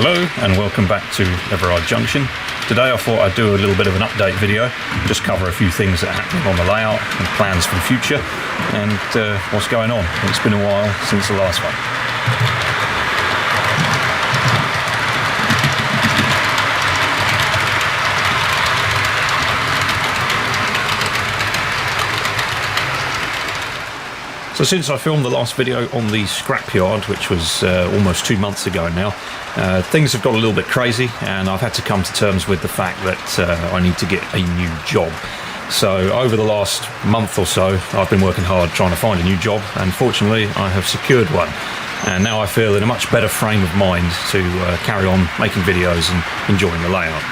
Hello and welcome back to Everard Junction. Today I thought I'd do a little bit of an update video, just cover a few things that are happening on the layout and plans for the future and what's going on. It's been a while since the last one. So since I filmed the last video on the scrapyard, which was almost 2 months ago now, things have got a little bit crazy and I've had to come to terms with the fact that I need to get a new job. So over the last month or so, I've been working hard trying to find a new job, and fortunately I have secured one. And now I feel in a much better frame of mind to carry on making videos and enjoying the layout.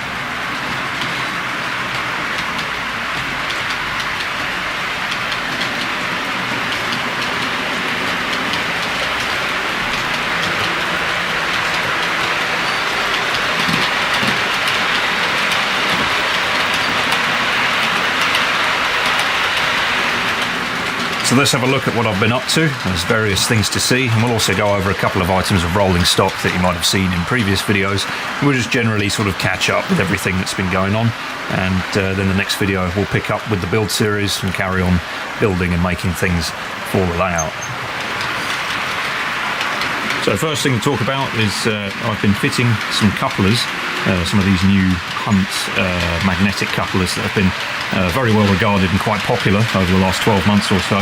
So let's have a look at what I've been up to. There's various things to see, and we'll also go over a couple of items of rolling stock that you might have seen in previous videos. We'll just generally sort of catch up with everything that's been going on, and then the next video we'll pick up with the build series and carry on building and making things for the layout. So the first thing to talk about is I've been fitting some couplers, some of these new Hunt magnetic couplers that have been very well regarded and quite popular over the last 12 months or so,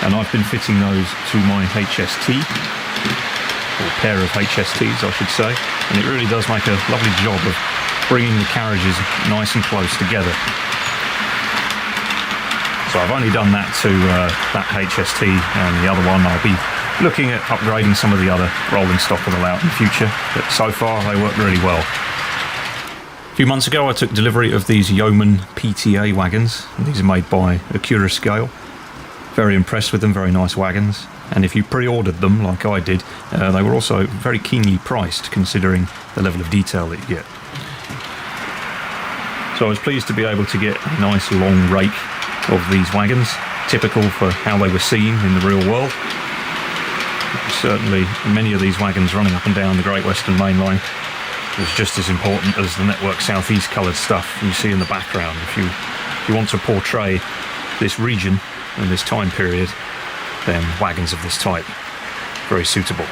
and I've been fitting those to my HST, or pair of HSTs I should say, and it really does make a lovely job of bringing the carriages nice and close together. So I've only done that to that HST, and the other one I'll be looking at upgrading some of the other rolling stock on the layout in the future, but so far they work really well. A few months ago I took delivery of these Yeoman PTA wagons. These are made by Acura Scale. Very impressed with them, very nice wagons. And if you pre-ordered them like I did, they were also very keenly priced considering the level of detail that you get. So I was pleased to be able to get a nice long rake of these wagons, typical for how they were seen in the real world. Certainly many of these wagons running up and down the Great Western Main Line is just as important as the Network Southeast coloured stuff you see in the background. If you want to portray this region and this time period, then wagons of this type very suitable.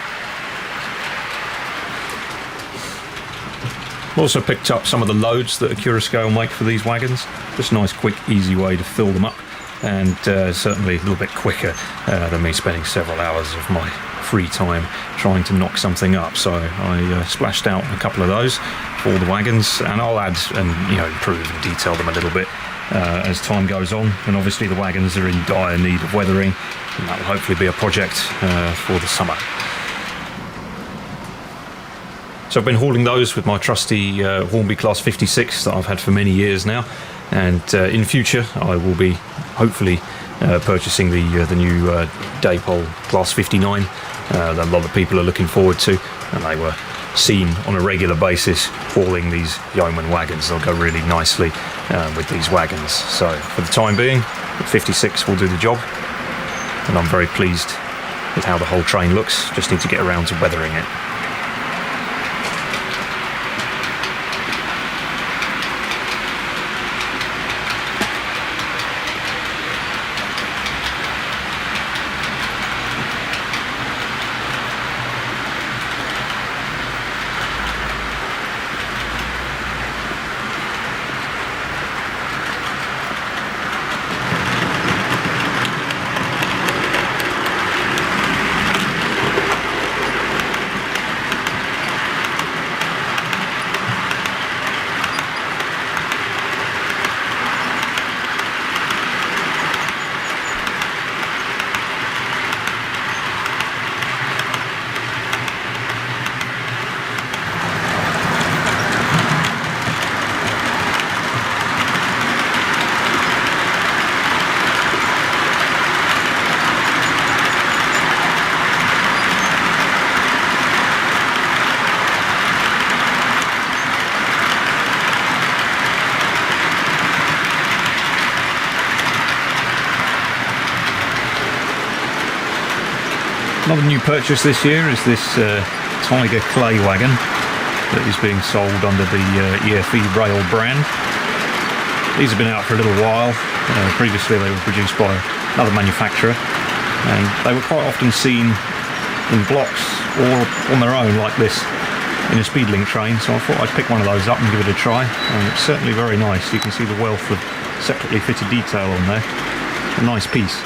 Also picked up some of the loads that Acura Scale make for these wagons. Just a nice, quick, easy way to fill them up, and certainly a little bit quicker than me spending several hours of my free time trying to knock something up. So I splashed out a couple of those for all the wagons, and I'll add and improve and detail them a little bit as time goes on. And obviously the wagons are in dire need of weathering, and that will hopefully be a project for the summer. So I've been hauling those with my trusty Hornby Class 56 that I've had for many years now, and in future I will be hopefully purchasing the new Daypol Class 59 that a lot of people are looking forward to, and they were seen on a regular basis hauling these Yeoman wagons. They'll go really nicely with these wagons. So for the time being, the 56 will do the job, and I'm very pleased with how the whole train looks. Just need to get around to weathering it. Another new purchase this year is this Tiger clay wagon. that is being sold under the EFE Rail brand. These have been out for a little while. Previously they were produced by another manufacturer, and they were quite often seen in blocks or on their own like this in a speedlink train, so I thought I'd pick one of those up and give it a try. And it's certainly very nice. You can see the wealth of separately fitted detail on there. A nice piece.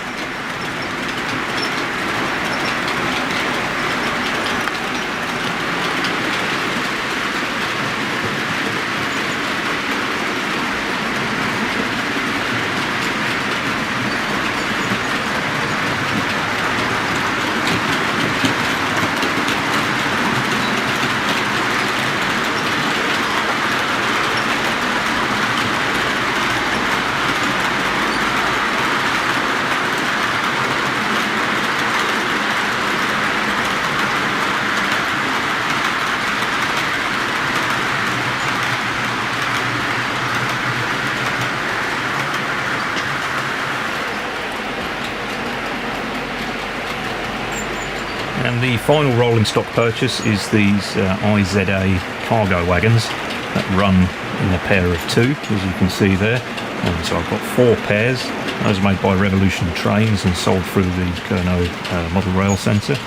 And the final rolling stock purchase is these IZA cargo wagons that run in a pair of two, as you can see there. And so I've got 4 pairs. Those are made by Revolution Trains and sold through the Canal Model Rail Centre.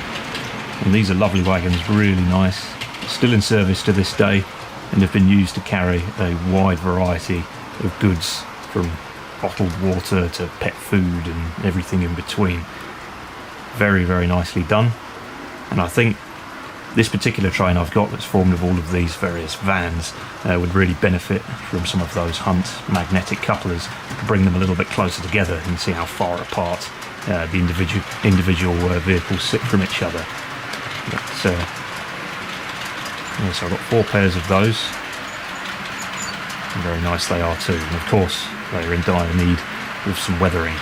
And these are lovely wagons, really nice. Still in service to this day, and have been used to carry a wide variety of goods, from bottled water to pet food and everything in between. Very, very nicely done. And I think this particular train I've got, that's formed of all of these various vans, would really benefit from some of those Hunt magnetic couplers to bring them a little bit closer together and see how far apart the individual vehicles sit from each other. But, yeah, so I've got 4 pairs of those. And very nice they are too. And of course, they are in dire need of some weathering.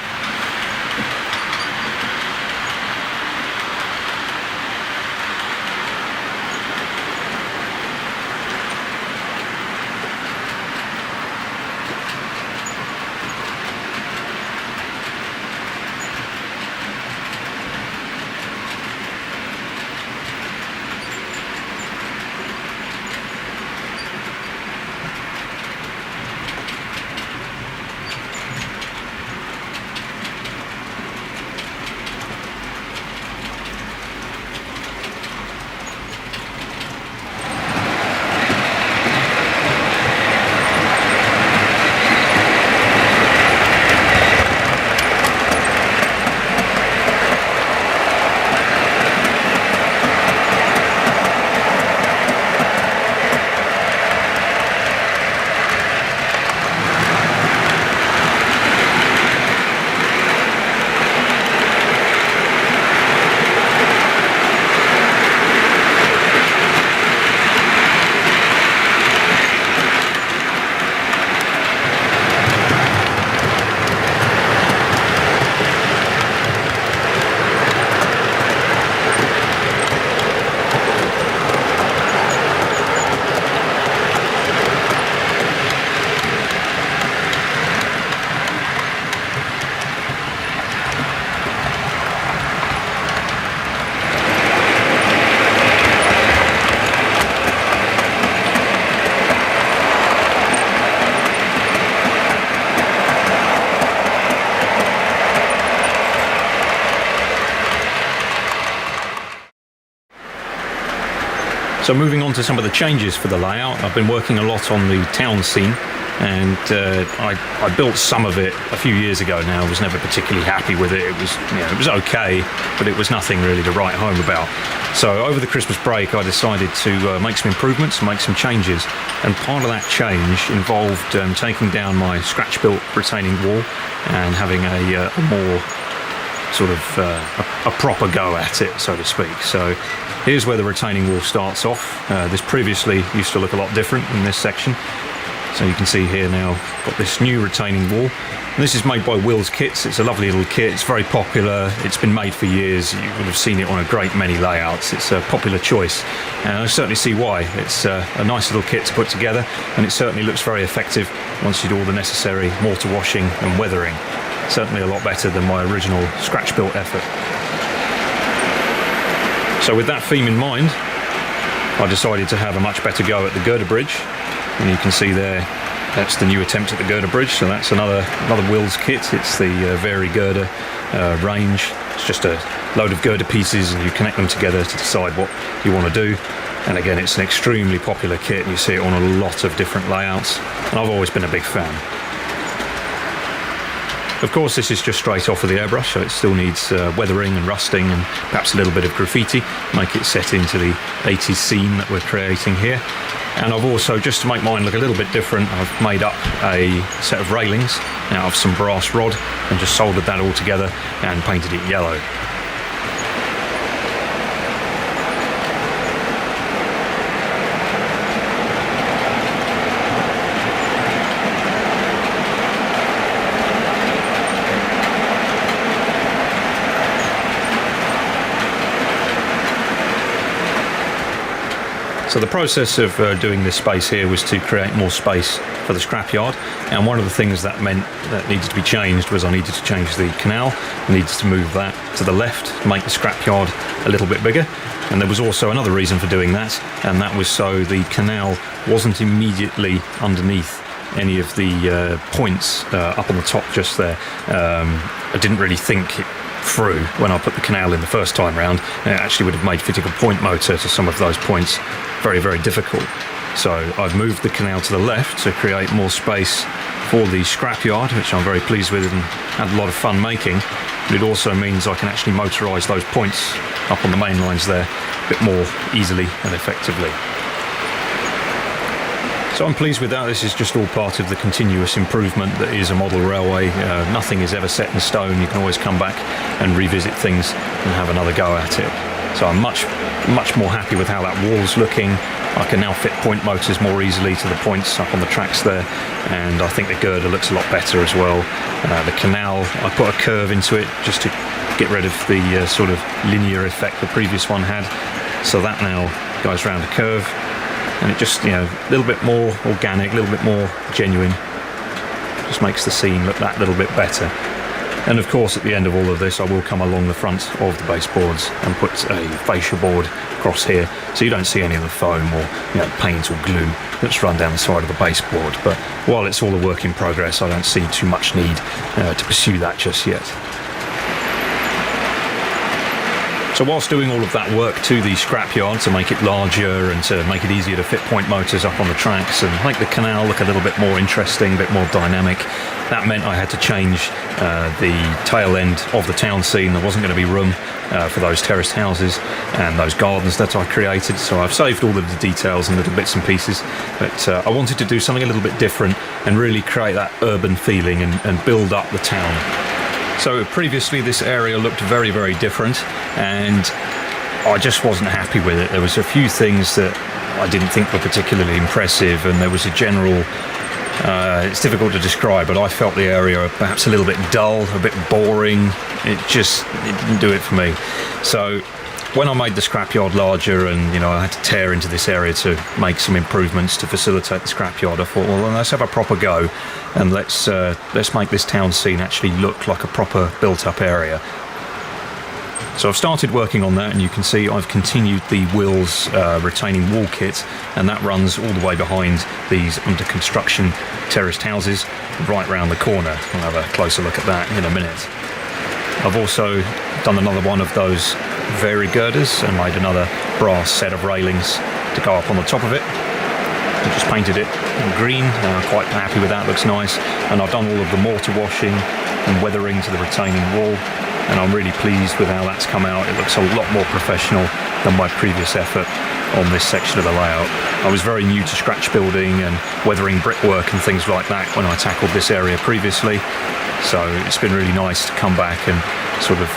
So moving on to some of the changes for the layout, I've been working a lot on the town scene, and I built some of it a few years ago now. I was never particularly happy with it. It was, it was okay, but it was nothing really to write home about. So over the Christmas break, I decided to make some improvements and make some changes. And part of that change involved taking down my scratch-built retaining wall and having a more sort of a proper go at it, so to speak. So here's where the retaining wall starts off. This previously used to look a lot different in this section. So you can see here now, got this new retaining wall. And this is made by Will's Kits. It's a lovely little kit. It's very popular. It's been made for years. You would have seen it on a great many layouts. It's a popular choice, and I certainly see why. It's a nice little kit to put together, and it certainly looks very effective once you do all the necessary mortar washing and weathering. Certainly a lot better than my original scratch-built effort. So with that theme in mind, I decided to have a much better go at the girder bridge, and you can see there that's the new attempt at the girder bridge. So that's another Wills kit. It's the Vari girder range. It's just a load of girder pieces and you connect them together to decide what you want to do. And again, it's an extremely popular kit. You see it on a lot of different layouts, and I've always been a big fan. Of course, this is just straight off of the airbrush, so it still needs weathering and rusting and perhaps a little bit of graffiti, make it set into the 80s scene that we're creating here. And I've also, just to make mine look a little bit different, I've made up a set of railings out of some brass rod and just soldered that all together and painted it yellow. So the process of doing this space here was to create more space for the scrapyard, and one of the things that meant that needed to be changed was I needed to change the canal. I needed to move that to the left to make the scrapyard a little bit bigger, and there was also another reason for doing that, and that was so the canal wasn't immediately underneath any of the points up on the top just there. I didn't really think it through when I put the canal in the first time round. It actually would have made fitting a point motor to some of those points very, very difficult. So I've moved the canal to the left to create more space for the scrapyard, which I'm very pleased with and had a lot of fun making. But it also means I can actually motorise those points up on the main lines there a bit more easily and effectively. So I'm pleased with that. This is just all part of the continuous improvement that is a model railway. Nothing is ever set in stone. You can always come back and revisit things and have another go at it. So I'm much more happy with how that wall's looking. I can now fit point motors more easily to the points up on the tracks there, and I think the girder looks a lot better as well. The canal, I put a curve into it just to get rid of the sort of linear effect the previous one had. So that now goes around a curve, and it just, a little bit more organic, a little bit more genuine. Just makes the scene look that little bit better. And of course, at the end of all of this, I will come along the front of the baseboards and put a fascia board across here, so you don't see any of the foam or paint or glue that's run down the side of the baseboard. But while it's all a work in progress, I don't see too much need to pursue that just yet. So whilst doing all of that work to the scrapyard to make it larger and to make it easier to fit point motors up on the tracks and make the canal look a little bit more interesting, a bit more dynamic, that meant I had to change the tail end of the town scene. There wasn't going to be room for those terraced houses and those gardens that I created, so I've saved all of the details and little bits and pieces, but I wanted to do something a little bit different and really create that urban feeling and build up the town. So previously this area looked very, very different, and I just wasn't happy with it. There was a few things that I didn't think were particularly impressive, and there was a general, it's difficult to describe, but I felt the area perhaps a little bit dull, a bit boring. It didn't do it for me. So when I made the scrapyard larger and I had to tear into this area to make some improvements to facilitate the scrapyard, I thought, well, let's have a proper go and let's make this town scene actually look like a proper built-up area. So I've started working on that, and you can see I've continued the Wills retaining wall kit, and that runs all the way behind these under construction terraced houses right round the corner. We'll have a closer look at that in a minute. I've also done another one of those Vari girders and made another brass set of railings to go up on the top of it. I just painted it in green, quite happy with that, looks nice. And I've done all of the mortar washing and weathering to the retaining wall, and I'm really pleased with how that's come out. It looks a lot more professional than my previous effort on this section of the layout. I was very new to scratch building and weathering brickwork and things like that when I tackled this area previously, so it's been really nice to come back and sort of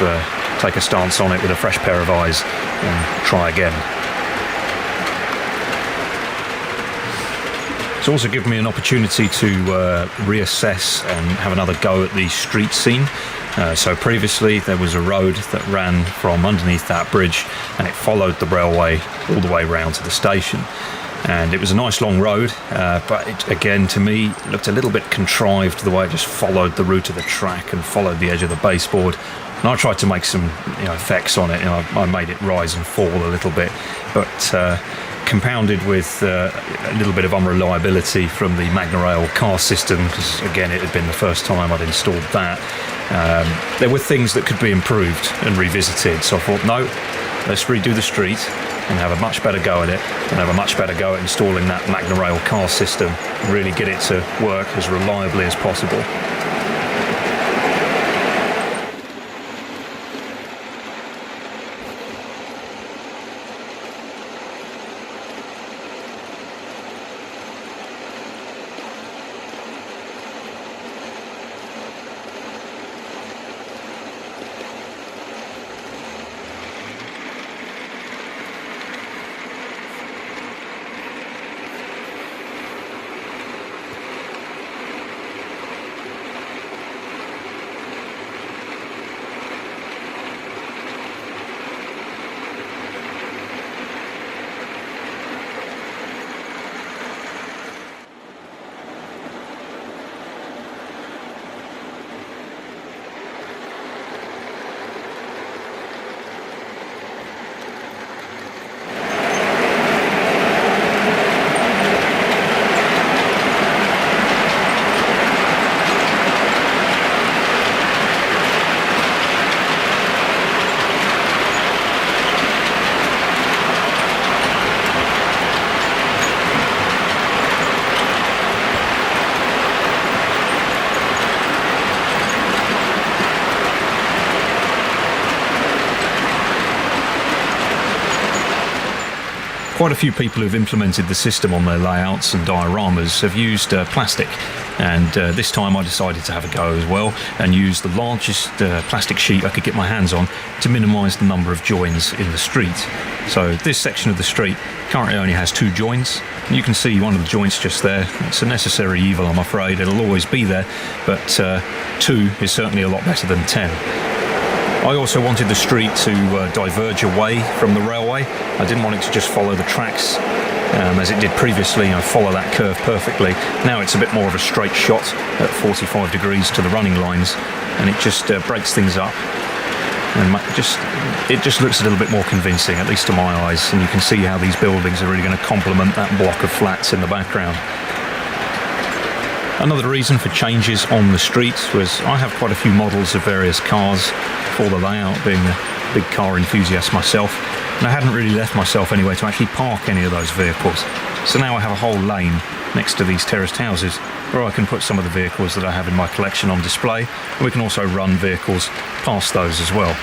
take a stance on it with a fresh pair of eyes and try again. It's also given me an opportunity to reassess and have another go at the street scene. So previously there was a road that ran from underneath that bridge, and it followed the railway all the way round to the station. And it was a nice long road, but it, again, to me, looked a little bit contrived, the way it just followed the route of the track and followed the edge of the baseboard. And I tried to make some effects on it. I made it rise and fall a little bit, but compounded with a little bit of unreliability from the Magna rail car system, because again it had been the first time I'd installed that. There were things that could be improved and revisited, so I thought, no, let's redo the street and have a much better go at it, and have a much better go at installing that Magna rail car system and really get it to work as reliably as possible. Quite a few people who've implemented the system on their layouts and dioramas have used plastic, and this time I decided to have a go as well and use the largest plastic sheet I could get my hands on to minimise the number of joins in the street. So this section of the street currently only has 2 joins. You can see one of the joints just there. It's a necessary evil, I'm afraid. It'll always be there, but 2 is certainly a lot better than 10. I also wanted the street to diverge away from the railway. I didn't want it to just follow the tracks as it did previously, follow that curve perfectly. Now it's a bit more of a straight shot at 45 degrees to the running lines, and it just breaks things up. And it just looks a little bit more convincing, at least to my eyes, and you can see how these buildings are really going to complement that block of flats in the background. Another reason for changes on the street was I have quite a few models of various cars for the layout, being a big car enthusiast myself, and I hadn't really left myself anywhere to actually park any of those vehicles. So now I have a whole lane next to these terraced houses where I can put some of the vehicles that I have in my collection on display, and we can also run vehicles past those as well.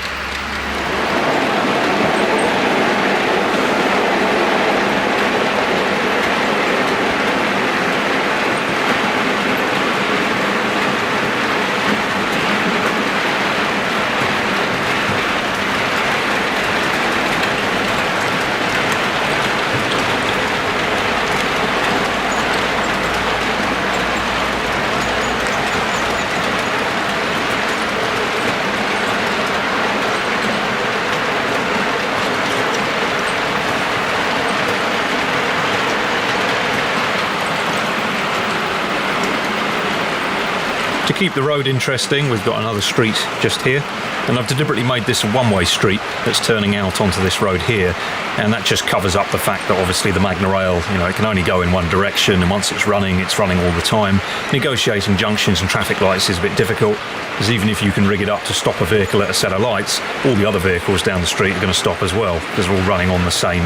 To keep the road interesting, we've got another street just here, and I've deliberately made this a one-way street that's turning out onto this road here, and that just covers up the fact that obviously the Magna rail, it can only go in one direction, and once it's running all the time. Negotiating junctions and traffic lights is a bit difficult, because even if you can rig it up to stop a vehicle at a set of lights, all the other vehicles down the street are going to stop as well, because they're all running on the same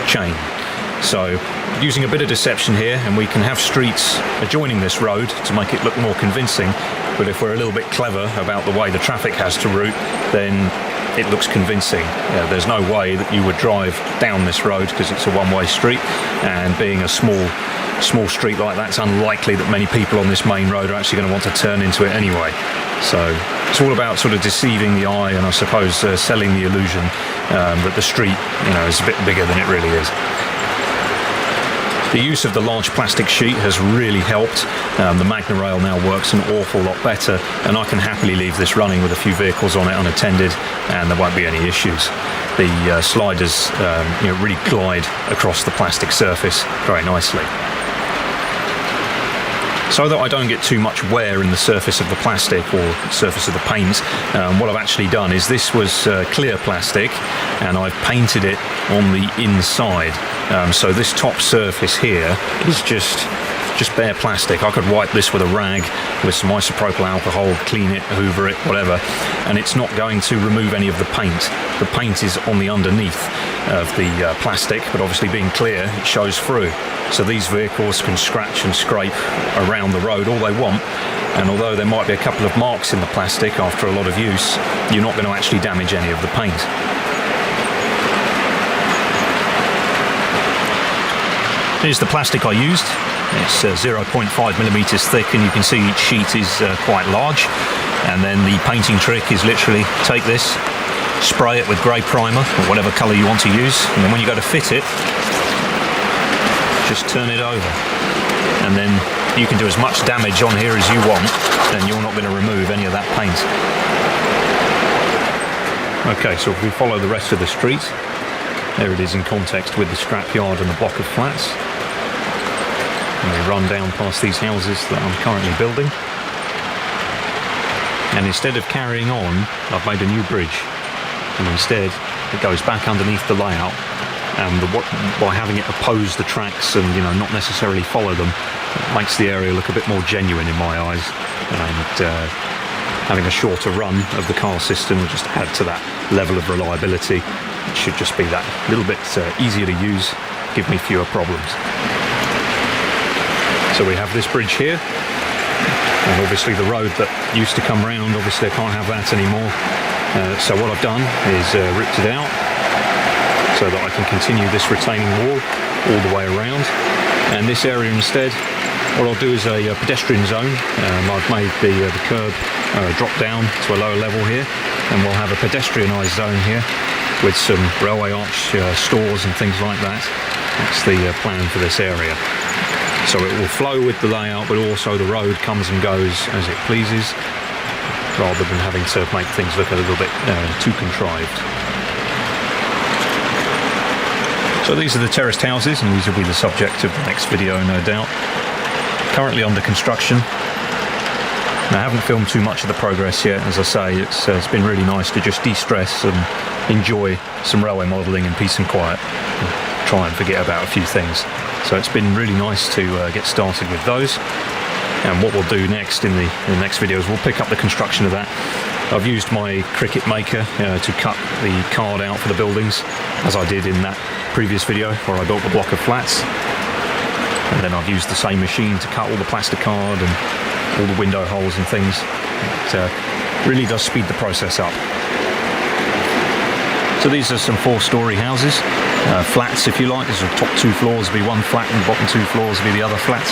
chain. So using a bit of deception here, and we can have streets adjoining this road to make it look more convincing, but if we're a little bit clever about the way the traffic has to route, then it looks convincing. There's no way that you would drive down this road because it's a one-way street, and being a small street like that, it's unlikely that many people on this main road are actually going to want to turn into it anyway. So it's all about sort of deceiving the eye, and I suppose selling the illusion that the street is a bit bigger than it really is. The use of the large plastic sheet has really helped. The Magna rail now works an awful lot better, and I can happily leave this running with a few vehicles on it unattended, and there won't be any issues. The sliders really glide across the plastic surface very nicely. So that I don't get too much wear in the surface of the plastic or surface of the paint, what I've actually done is this was clear plastic, and I've painted it on the inside. So this top surface here is just bare plastic. I could wipe this with a rag with some isopropyl alcohol, clean it, hoover it, whatever, and it's not going to remove any of the paint. The paint is on the underneath of the plastic, but obviously being clear, it shows through. So these vehicles can scratch and scrape around the road all they want, and although there might be a couple of marks in the plastic after a lot of use, you're not going to actually damage any of the paint. Here's the plastic I used. It's 0.5 millimeters thick, and you can see each sheet is quite large. And then the painting trick is literally take this, spray it with grey primer or whatever colour you want to use, and then when you go to fit it, just turn it over. And then you can do as much damage on here as you want, and you're not going to remove any of that paint. Okay, so if we follow the rest of the street, there it is in context with the scrapyard and the block of flats. And we run down past these houses that I'm currently building. And instead of carrying on, I've made a new bridge. And instead, it goes back underneath the layout. And by having it oppose the tracks and, not necessarily follow them, it makes the area look a bit more genuine in my eyes. And having a shorter run of the car system will just add to that level of reliability. It should just be that little bit easier to use, give me fewer problems. So we have this bridge here, and obviously the road that used to come round, obviously I can't have that anymore. So what I've done is ripped it out so that I can continue this retaining wall all the way around. And this area instead, what I'll do is a pedestrian zone. I've made the curb drop down to a lower level here, and we'll have a pedestrianised zone here with some railway arch stores and things like that. That's the plan for this area. So it will flow with the layout, but also the road comes and goes as it pleases, rather than having to make things look a little bit too contrived. So these are the terraced houses, and these will be the subject of the next video, no doubt. Currently under construction. Now, I haven't filmed too much of the progress yet. As I say, it's been really nice to just de-stress and enjoy some railway modelling in peace and quiet, and try and forget about a few things. So it's been really nice to get started with those. And what we'll do next in the next video is we'll pick up the construction of that. I've used my Cricut Maker to cut the card out for the buildings, as I did in that previous video where I built the block of flats. And then I've used the same machine to cut all the plastic card and all the window holes and things. It really does speed the process up. So these are some 4-storey houses, flats if you like. There's the top 2 floors will be one flat and the bottom 2 floors will be the other flats.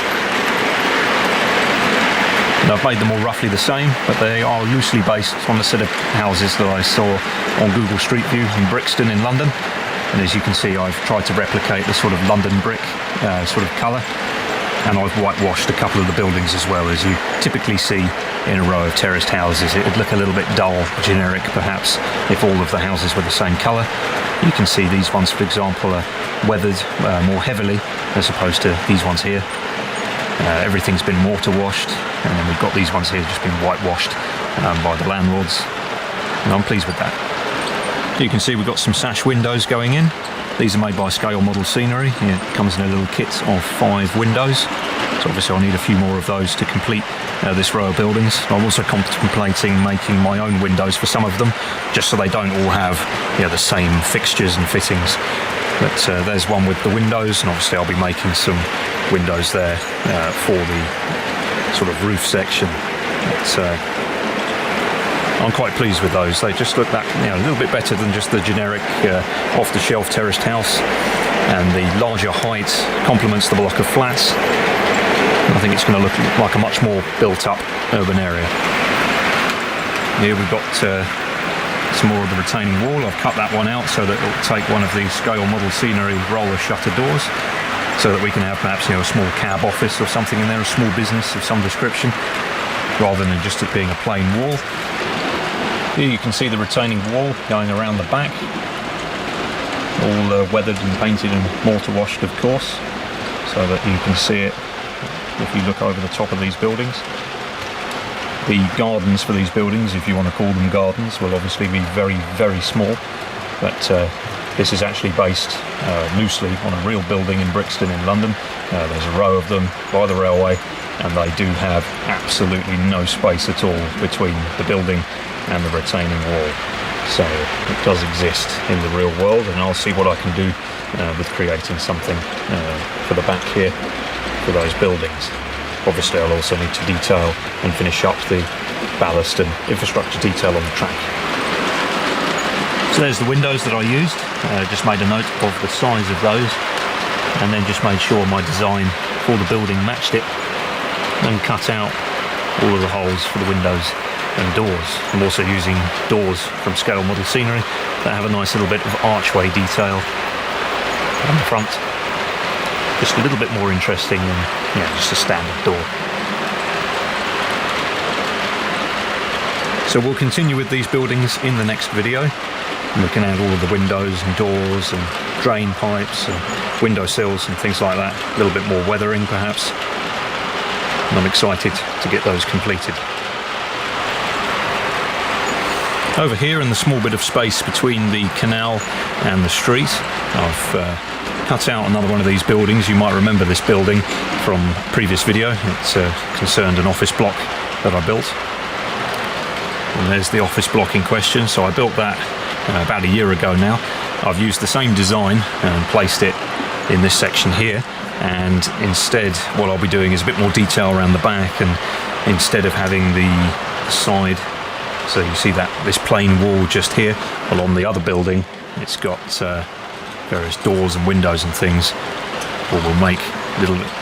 And I've made them all roughly the same, but they are loosely based on the set of houses that I saw on Google Street View in Brixton in London. And as you can see, I've tried to replicate the sort of London brick sort of colour. And I've whitewashed a couple of the buildings as well, as you typically see in a row of terraced houses. It would look a little bit dull, generic perhaps, if all of the houses were the same colour. You can see these ones, for example, are weathered more heavily as opposed to these ones here. Everything's been water washed, and then we've got these ones here just been whitewashed by the landlords, and I'm pleased with that. You can see we've got some sash windows going in. These are made by Scale Model Scenery. It comes in a little kit of 5 windows, so obviously I'll need a few more of those to complete this row of buildings. I'm also contemplating making my own windows for some of them, just so they don't all have the same fixtures and fittings. But there's one with the windows, and obviously I'll be making some windows there for the sort of roof section. I'm quite pleased with those. They just look that a little bit better than just the generic off-the-shelf terraced house, and the larger height complements the block of flats. I think it's going to look like a much more built-up urban area. Here we've got some more of the retaining wall. I've cut that one out so that it'll take one of the Scale Model Scenery roller shutter doors, so that we can have perhaps a small cab office or something in there, a small business of some description, rather than just it being a plain wall. Here you can see the retaining wall going around the back, all weathered and painted and mortar washed, of course, so that you can see it if you look over the top of these buildings. The gardens for these buildings, if you want to call them gardens, will obviously be very, very small, but this is actually based loosely on a real building in Brixton in London. There's a row of them by the railway, and they do have absolutely no space at all between the building and the retaining wall. So it does exist in the real world, and I'll see what I can do with creating something for the back here for those buildings. Obviously I'll also need to detail and finish up the ballast and infrastructure detail on the track. So there's the windows that I used. Just made a note of the size of those, and then just made sure my design for the building matched it, and cut out all of the holes for the windows and doors. I'm also using doors from scale model scenery that have a nice little bit of archway detail on the front. Just a little bit more interesting than just a standard door. So we'll continue with these buildings in the next video, looking at all of the windows and doors and drain pipes and window sills and things like that. A little bit more weathering perhaps. And I'm excited to get those completed. Over here in the small bit of space between the canal and the street, I've cut out another one of these buildings. You might remember this building from a previous video. It concerned an office block that I built. And there's the office block in question. So I built that about a year ago now. I've used the same design and placed it in this section here. And instead, what I'll be doing is a bit more detail around the back, and instead of having the side, so you see that this plain wall just here, along the other building, it's got various doors and windows and things. We'll make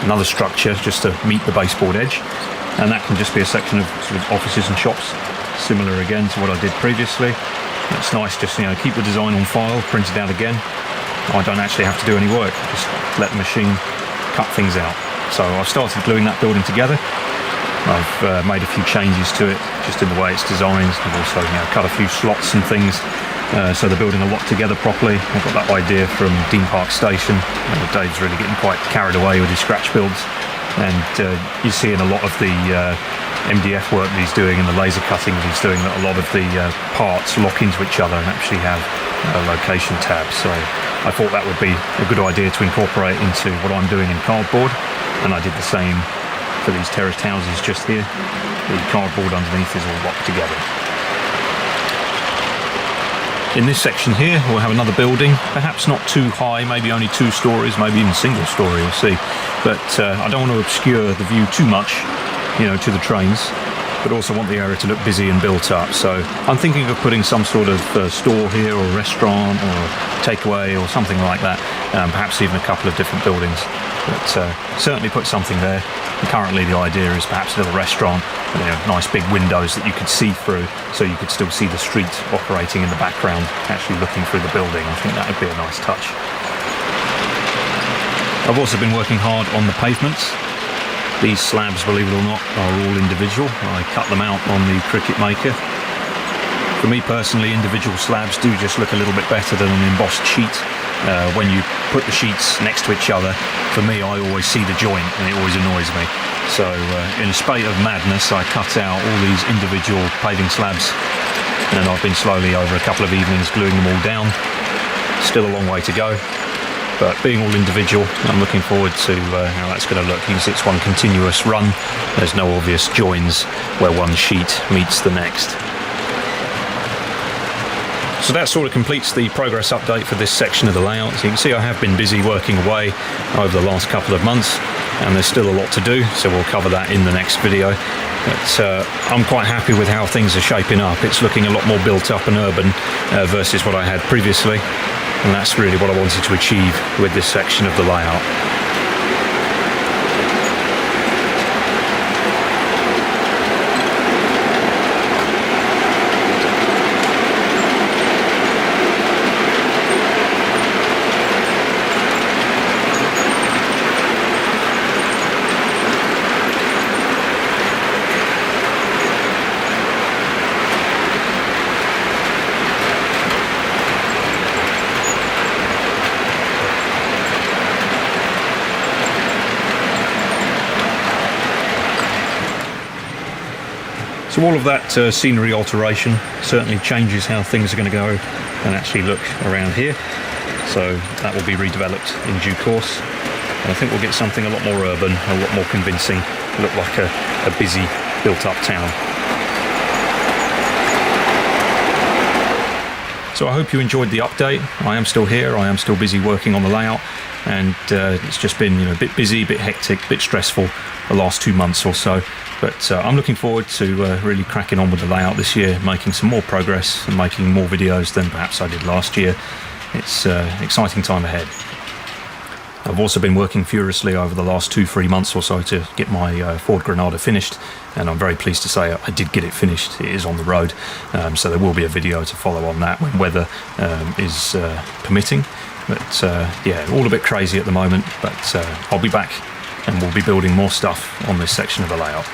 another structure just to meet the baseboard edge, and that can just be a section of sort of offices and shops, similar again to what I did previously. It's nice just keep the design on file, print it out again. I don't actually have to do any work, just let the machine cut things out. So I've started gluing that building together. I've made a few changes to it just in the way it's designed. I've also cut a few slots and things so the building are locked together properly. I've got that idea from Dean Park Station. Dave's really getting quite carried away with his scratch builds, and you see in a lot of the MDF work that he's doing and the laser cutting that he's doing that a lot of the parts lock into each other and actually have location tabs. So I thought that would be a good idea to incorporate into what I'm doing in cardboard, and I did the same for these terraced houses just here. The cardboard underneath is all locked together. In this section here we'll have another building, perhaps not too high, maybe only 2 stories, maybe even single story, we'll see. But I don't want to obscure the view too much, to the trains, but also want the area to look busy and built up. So I'm thinking of putting some sort of store here, or restaurant, or takeaway, or something like that. Perhaps even a couple of different buildings, but certainly put something there. And currently the idea is perhaps a little restaurant, nice big windows that you could see through, so you could still see the street operating in the background, actually looking through the building. I think that would be a nice touch. I've also been working hard on the pavements. These slabs, believe it or not, are all individual. I cut them out on the Cricut Maker. For me personally, individual slabs do just look a little bit better than an embossed sheet. When you put the sheets next to each other, for me, I always see the joint, and it always annoys me. So in a spate of madness, I cut out all these individual paving slabs, and I've been slowly, over a couple of evenings, gluing them all down. Still a long way to go, but being all individual, I'm looking forward to how that's going to look. You can see it's one continuous run. There's no obvious joins where one sheet meets the next. So that sort of completes the progress update for this section of the layout. So you can see I have been busy working away over the last couple of months, and there's still a lot to do, so we'll cover that in the next video. But I'm quite happy with how things are shaping up. It's looking a lot more built up and urban versus what I had previously, and that's really what I wanted to achieve with this section of the layout. So all of that scenery alteration certainly changes how things are going to go and actually look around here. So that will be redeveloped in due course. And I think we'll get something a lot more urban, a lot more convincing, look like a busy, built-up town. So I hope you enjoyed the update. I am still here, I am still busy working on the layout, and it's just been a bit busy, a bit hectic, a bit stressful the last 2 months or so. But I'm looking forward to really cracking on with the layout this year, making some more progress and making more videos than perhaps I did last year. It's an exciting time ahead. I've also been working furiously over the last 2-3 months or so to get my Ford Granada finished, and I'm very pleased to say I did get it finished. It is on the road, so there will be a video to follow on that when weather is permitting. But yeah, all a bit crazy at the moment, but I'll be back and we'll be building more stuff on this section of the layout.